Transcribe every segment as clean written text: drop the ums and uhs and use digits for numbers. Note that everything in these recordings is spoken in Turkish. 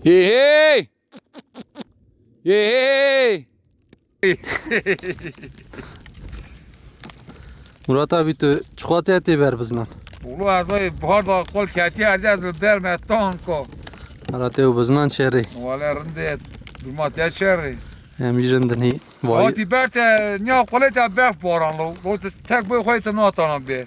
Hey hey! Hey hey! Murat abi tu çikolata eti ver bizden. Ulu azay bahar da kol kati az der metan ko. Murat abi bizden şerri. Wala rinde durmata şerri. Hem yerinden iyi. Vay. Ati berte nya koleta bef boran lo. Lo tek boy koyta natanan be.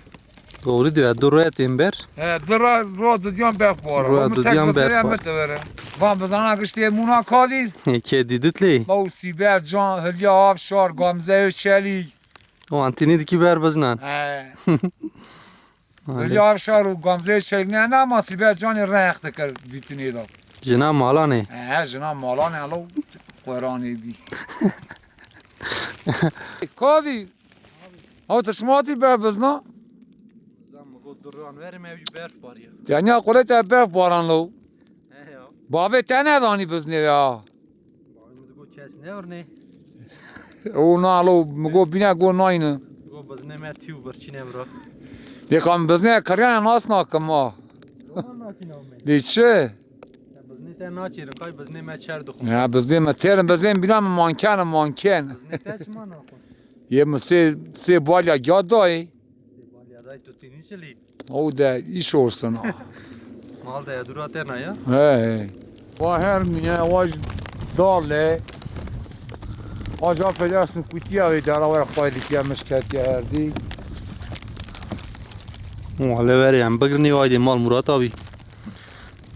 Doğru diyor. Duru etim ver. Dra ro dudyan bef boran. Ro dudyan bef boran. boran. Van bezana gişte muna kadir. Kedi dütli. Lo sibel can hülya avşar gamze çeli. O antini diki ver bizden. Hülya avşar gamze çeli ne ama sibel can recht kır bitini da. Jina mala ne? Jina mala ne lo Kur'an'ı bi. Kadir. Ha tışmati be bezna. Duran verim evci berf var ya. Yani ya koleta bef boran lo. He ya. Bave tane dani bizne ya. Bu kes ne örne? O na lo go bina go nayne. Bu bizne metiu berçine bro. Dekam bizne karyan nas na kama. Liçe. Bizne te naçir kay bizne me çer dukhum. Ya bizne meterim bizne bina manken. Bizne kaç mana ko. Ye se balya gadai. Balya dai tutini çeli. O da iş olsun. Mal da ya dura terna ya. He. Va her miye vaj dalle. Aja federasyon kutiya ve daravar qaydik ya müşkati erdi. Valla veriyem bugün vaydi mal Murat abi.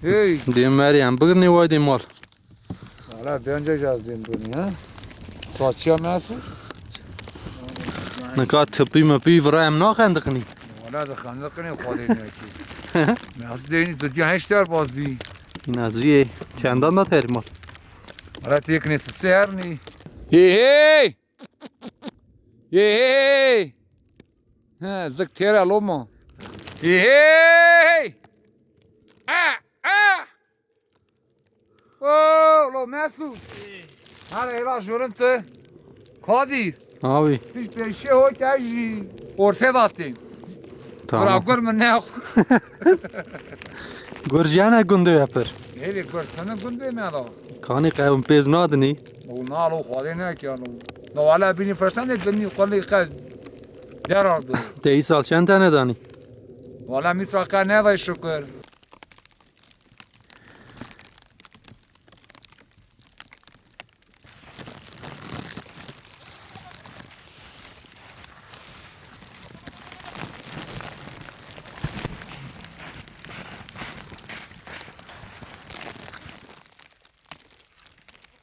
Hey. Diyem veriyem bugün vaydi mal. Valla bence yazdım bunu ha. Saçya nasıl? Ne kadar tıpı möpü vrayem nakendikni. Valla da xanlıkını kodayım ki. Nasıl deyini dünya heşter bazdı. Naziye çendan da terim mal. Valla teknesi seherni. Hey hey! Hey hey! Ha zık tera loma. Hey hey! Oh lo Mesut. Hadi ela juruntu. Kadir. Abi Hiç bir şey o kaji. Ortaya attım. tamam. Bırakır mı ne? Göreceğine günde yapar. Hele görsene günde mi adam? Kani kayın pez nadini. O nalo khali ne ki ano. No wala bini fersan de bini qali qal. Derardı. Te isal çen tane dani. Valla misraka ne var şükür.